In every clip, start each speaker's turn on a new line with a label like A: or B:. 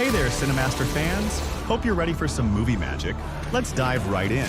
A: Hey there, Cinemaster fans! Hope you're ready for some movie magic. Let's dive right in.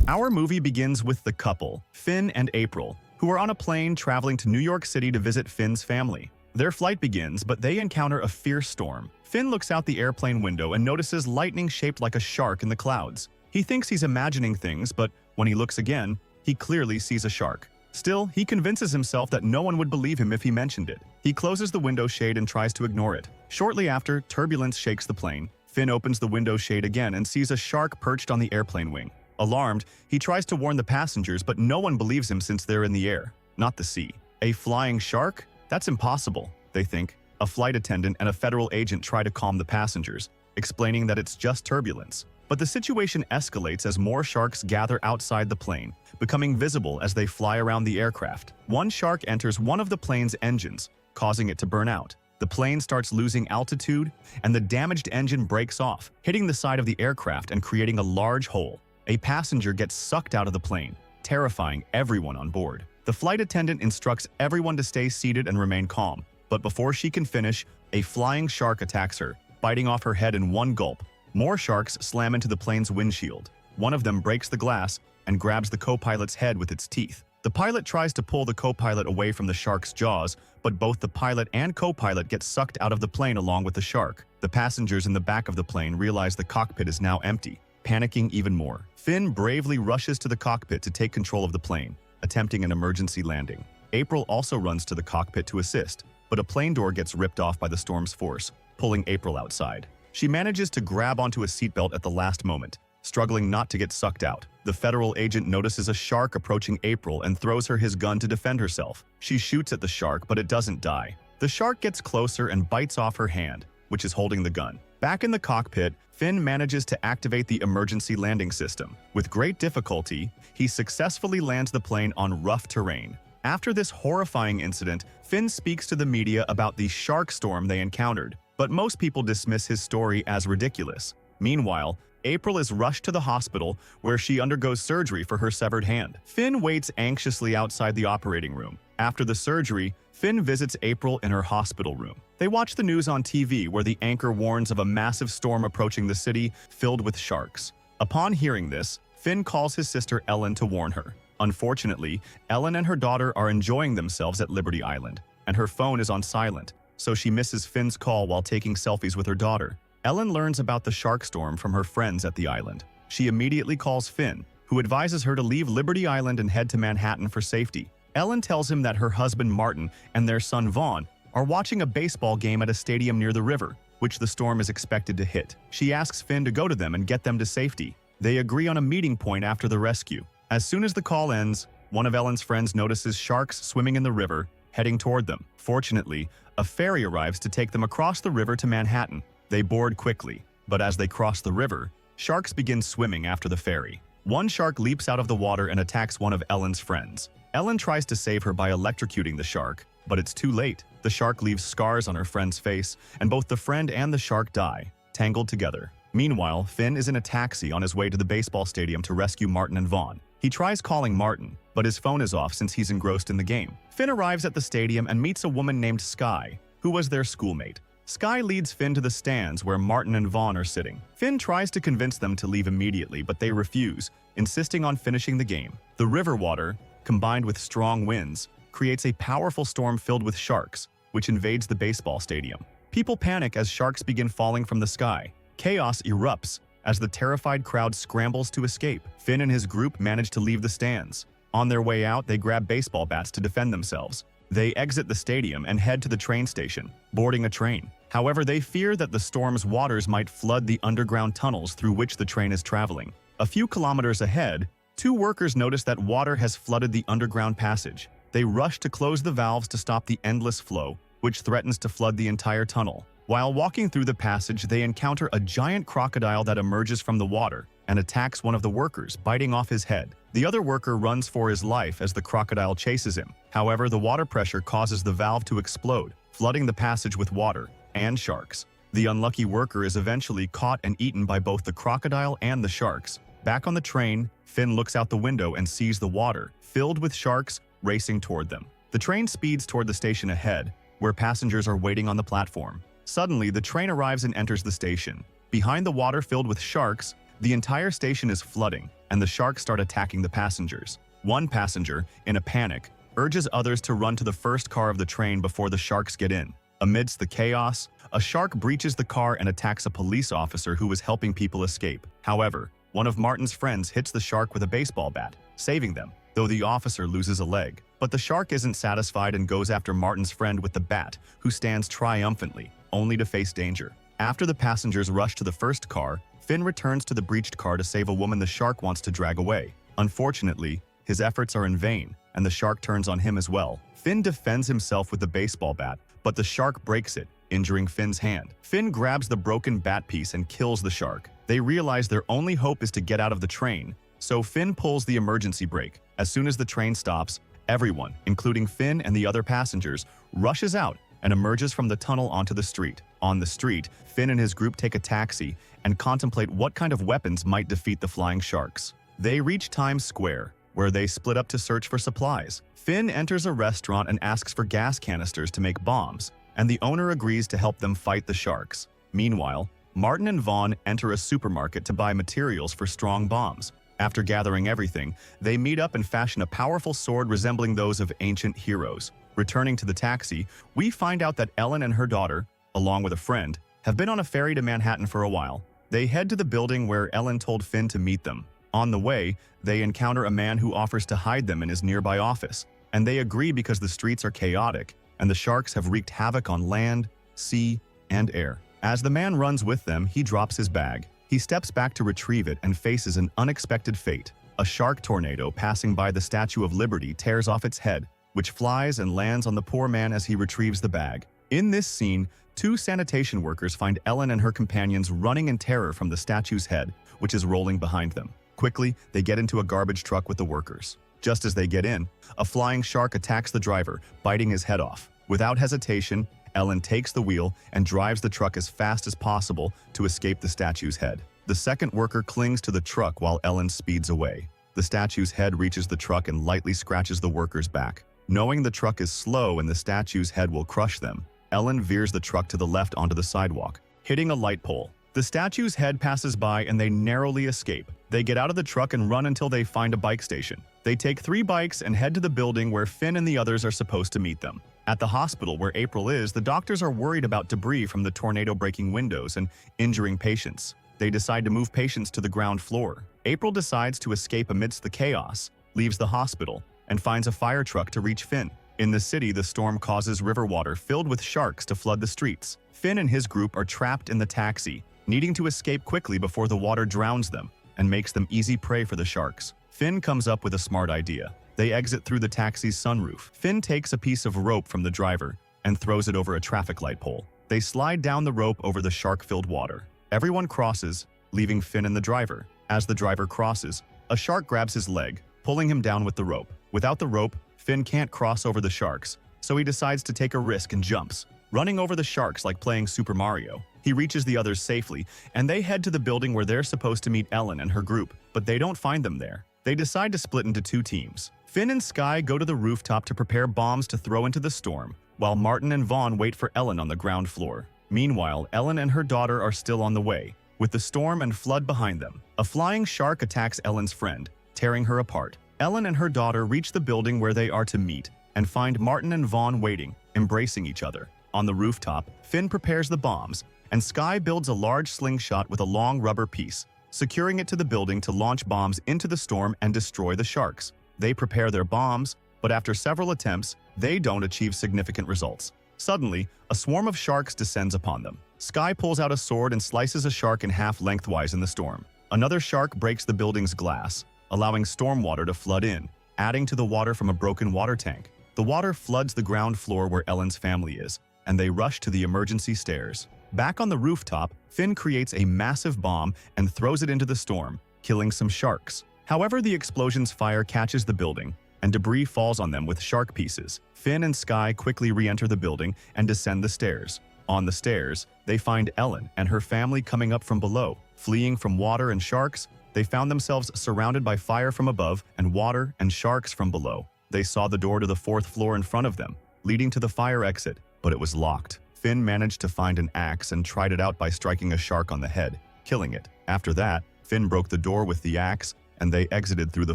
A: Our movie begins with the couple, Finn and April, who are on a plane traveling to New York City to visit Finn's family. Their flight begins, but they encounter a fierce storm. Finn looks out the airplane window and notices lightning shaped like a shark in the clouds. He thinks he's imagining things, but when he looks again, he clearly sees a shark. Still, he convinces himself that no one would believe him if he mentioned it. He closes the window shade and tries to ignore it. Shortly after, turbulence shakes the plane. Finn opens the window shade again and sees a shark perched on the airplane wing. Alarmed, he tries to warn the passengers, but no one believes him since they're in the air, not the sea. A flying shark? That's impossible, they think. A flight attendant and a federal agent try to calm the passengers, explaining that it's just turbulence. But the situation escalates as more sharks gather outside the plane, becoming visible as they fly around the aircraft. One shark enters one of the plane's engines, causing it to burn out. The plane starts losing altitude, and the damaged engine breaks off, hitting the side of the aircraft and creating a large hole. A passenger gets sucked out of the plane, terrifying everyone on board. The flight attendant instructs everyone to stay seated and remain calm, but before she can finish, a flying shark attacks her, biting off her head in one gulp. More sharks slam into the plane's windshield. One of them breaks the glass and grabs the co-pilot's head with its teeth. The pilot tries to pull the co-pilot away from the shark's jaws, but both the pilot and co-pilot get sucked out of the plane along with the shark. The passengers in the back of the plane realize the cockpit is now empty, panicking even more. Finn bravely rushes to the cockpit to take control of the plane, attempting an emergency landing. April also runs to the cockpit to assist, but a plane door gets ripped off by the storm's force, pulling April outside. She manages to grab onto a seatbelt at the last moment, struggling not to get sucked out. The federal agent notices a shark approaching April and throws her his gun to defend herself. She shoots at the shark, but it doesn't die. The shark gets closer and bites off her hand, which is holding the gun. Back in the cockpit, Finn manages to activate the emergency landing system. With great difficulty, he successfully lands the plane on rough terrain. After this horrifying incident, Finn speaks to the media about the shark storm they encountered, but most people dismiss his story as ridiculous. Meanwhile, April is rushed to the hospital where she undergoes surgery for her severed hand. Finn waits anxiously outside the operating room. After the surgery, Finn visits April in her hospital room. They watch the news on TV where the anchor warns of a massive storm approaching the city filled with sharks. Upon hearing this, Finn calls his sister Ellen to warn her. Unfortunately, Ellen and her daughter are enjoying themselves at Liberty Island, and her phone is on silent, so she misses Finn's call while taking selfies with her daughter. Ellen learns about the shark storm from her friends at the island. She immediately calls Finn, who advises her to leave Liberty Island and head to Manhattan for safety. Ellen tells him that her husband Martin and their son Vaughn are watching a baseball game at a stadium near the river, which the storm is expected to hit. She asks Finn to go to them and get them to safety. They agree on a meeting point after the rescue. As soon as the call ends, one of Ellen's friends notices sharks swimming in the river, heading toward them. Fortunately, a ferry arrives to take them across the river to Manhattan. They board quickly, but as they cross the river, sharks begin swimming after the ferry. One shark leaps out of the water and attacks one of Ellen's friends. Ellen tries to save her by electrocuting the shark, but it's too late. The shark leaves scars on her friend's face, and both the friend and the shark die, tangled together. Meanwhile, Finn is in a taxi on his way to the baseball stadium to rescue Martin and Vaughn. He tries calling Martin, but his phone is off since he's engrossed in the game. Finn arrives at the stadium and meets a woman named Sky, who was their schoolmate. Sky leads Finn to the stands where Martin and Vaughn are sitting. Finn tries to convince them to leave immediately, but they refuse, insisting on finishing the game. The river water, combined with strong winds, creates a powerful storm filled with sharks, which invades the baseball stadium. People panic as sharks begin falling from the sky. Chaos erupts as the terrified crowd scrambles to escape. Finn and his group manage to leave the stands. On their way out, they grab baseball bats to defend themselves. They exit the stadium and head to the train station, boarding a train. However, they fear that the storm's waters might flood the underground tunnels through which the train is traveling. A few kilometers ahead, two workers notice that water has flooded the underground passage. They rush to close the valves to stop the endless flow, which threatens to flood the entire tunnel. While walking through the passage, they encounter a giant crocodile that emerges from the water and attacks one of the workers, biting off his head. The other worker runs for his life as the crocodile chases him. However, the water pressure causes the valve to explode, flooding the passage with water and sharks. The unlucky worker is eventually caught and eaten by both the crocodile and the sharks. Back on the train, Finn looks out the window and sees the water, filled with sharks, racing toward them. The train speeds toward the station ahead, where passengers are waiting on the platform. Suddenly, the train arrives and enters the station. Behind the water filled with sharks, the entire station is flooding, and the sharks start attacking the passengers. One passenger, in a panic, urges others to run to the first car of the train before the sharks get in. Amidst the chaos, a shark breaches the car and attacks a police officer who was helping people escape. However, one of Martin's friends hits the shark with a baseball bat, saving them, though the officer loses a leg. But the shark isn't satisfied and goes after Martin's friend with the bat, who stands triumphantly, only to face danger. After the passengers rush to the first car, Finn returns to the breached car to save a woman the shark wants to drag away. Unfortunately, his efforts are in vain, and the shark turns on him as well. Finn defends himself with the baseball bat, but the shark breaks it, injuring Finn's hand. Finn grabs the broken bat piece and kills the shark. They realize their only hope is to get out of the train, so Finn pulls the emergency brake. As soon as the train stops, everyone, including Finn and the other passengers, rushes out and emerges from the tunnel onto the street. On the street, Finn and his group take a taxi and contemplate what kind of weapons might defeat the flying sharks. They reach Times Square, where they split up to search for supplies. Finn enters a restaurant and asks for gas canisters to make bombs, and the owner agrees to help them fight the sharks. Meanwhile, Martin and Vaughn enter a supermarket to buy materials for strong bombs. After gathering everything, they meet up and fashion a powerful sword resembling those of ancient heroes. Returning to the taxi, we find out that Ellen and her daughter, along with a friend, have been on a ferry to Manhattan for a while. They head to the building where Ellen told Finn to meet them. On the way, they encounter a man who offers to hide them in his nearby office, and they agree because the streets are chaotic, and the sharks have wreaked havoc on land, sea, and air. As the man runs with them, he drops his bag. He steps back to retrieve it and faces an unexpected fate. A shark tornado passing by the Statue of Liberty tears off its head, which flies and lands on the poor man as he retrieves the bag. In this scene, two sanitation workers find Ellen and her companions running in terror from the statue's head, which is rolling behind them. Quickly, they get into a garbage truck with the workers. Just as they get in, a flying shark attacks the driver, biting his head off. Without hesitation, Ellen takes the wheel and drives the truck as fast as possible to escape the statue's head. The second worker clings to the truck while Ellen speeds away. The statue's head reaches the truck and lightly scratches the worker's back. Knowing the truck is slow and the statue's head will crush them, Ellen veers the truck to the left onto the sidewalk, hitting a light pole. The statue's head passes by and they narrowly escape. They get out of the truck and run until they find a bike station. They take 3 bikes and head to the building where Finn and the others are supposed to meet them. At the hospital where April is, the doctors are worried about debris from the tornado breaking windows and injuring patients. They decide to move patients to the ground floor. April decides to escape amidst the chaos, leaves the hospital, and finds a fire truck to reach Finn. In the city, the storm causes river water filled with sharks to flood the streets. Finn and his group are trapped in the taxi, needing to escape quickly before the water drowns them and makes them easy prey for the sharks. Finn comes up with a smart idea. They exit through the taxi's sunroof. Finn takes a piece of rope from the driver and throws it over a traffic light pole. They slide down the rope over the shark-filled water. Everyone crosses, leaving Finn and the driver. As the driver crosses, a shark grabs his leg, pulling him down with the rope. Without the rope, Finn can't cross over the sharks, so he decides to take a risk and jumps, running over the sharks like playing Super Mario. He reaches the others safely, and they head to the building where they're supposed to meet Ellen and her group, but they don't find them there. They decide to split into 2 teams. Finn and Sky go to the rooftop to prepare bombs to throw into the storm, while Martin and Vaughn wait for Ellen on the ground floor. Meanwhile, Ellen and her daughter are still on the way, with the storm and flood behind them. A flying shark attacks Ellen's friend, tearing her apart. Ellen and her daughter reach the building where they are to meet and find Martin and Vaughn waiting, embracing each other. On the rooftop, Finn prepares the bombs, and Sky builds a large slingshot with a long rubber piece, securing it to the building to launch bombs into the storm and destroy the sharks. They prepare their bombs, but after several attempts, they don't achieve significant results. Suddenly, a swarm of sharks descends upon them. Sky pulls out a sword and slices a shark in half lengthwise in the storm. Another shark breaks the building's glass, allowing storm water to flood in, adding to the water from a broken water tank. The water floods the ground floor where Ellen's family is, and they rush to the emergency stairs. Back on the rooftop, Finn creates a massive bomb and throws it into the storm, killing some sharks. However, the explosion's fire catches the building, and debris falls on them with shark pieces. Finn and Sky quickly re-enter the building and descend the stairs. On the stairs, they find Ellen and her family coming up from below. Fleeing from water and sharks, they found themselves surrounded by fire from above and water and sharks from below. They saw the door to the 4th floor in front of them, leading to the fire exit, but it was locked. Finn managed to find an axe and tried it out by striking a shark on the head, killing it. After that, Finn broke the door with the axe, and they exited through the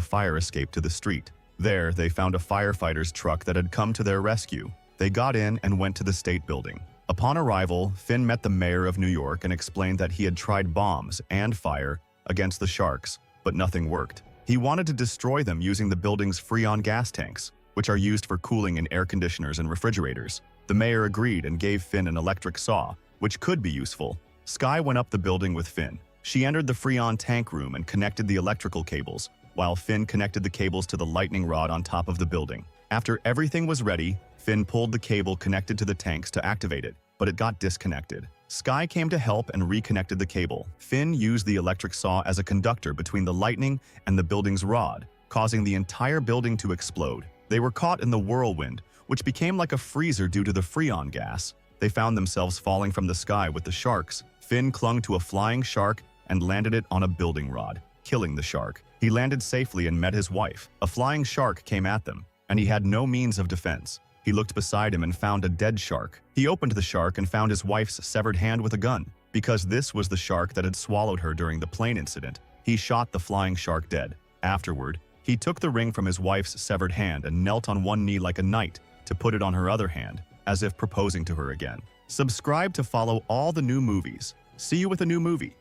A: fire escape to the street. There, they found a firefighter's truck that had come to their rescue. They got in and went to the state building. Upon arrival, Finn met the mayor of New York and explained that he had tried bombs and fire against the sharks, but nothing worked. He wanted to destroy them using the building's freon gas tanks, which are used for cooling in air conditioners and refrigerators. The mayor agreed and gave Finn an electric saw, which could be useful. Sky went up the building with Finn. She entered the freon tank room and connected the electrical cables, while Finn connected the cables to the lightning rod on top of the building. After everything was ready, Finn pulled the cable connected to the tanks to activate it, but it got disconnected. Sky came to help and reconnected the cable. Finn used the electric saw as a conductor between the lightning and the building's rod, causing the entire building to explode. They were caught in the whirlwind, which became like a freezer due to the freon gas. They found themselves falling from the sky with the sharks. Finn clung to a flying shark and landed it on a building rod, killing the shark. He landed safely and met his wife. A flying shark came at them, and he had no means of defense. He looked beside him and found a dead shark. He opened the shark and found his wife's severed hand with a gun. Because this was the shark that had swallowed her during the plane incident, he shot the flying shark dead. Afterward, he took the ring from his wife's severed hand and knelt on one knee like a knight to put it on her other hand, as if proposing to her again. Subscribe to follow all the new movies. See you with a new movie.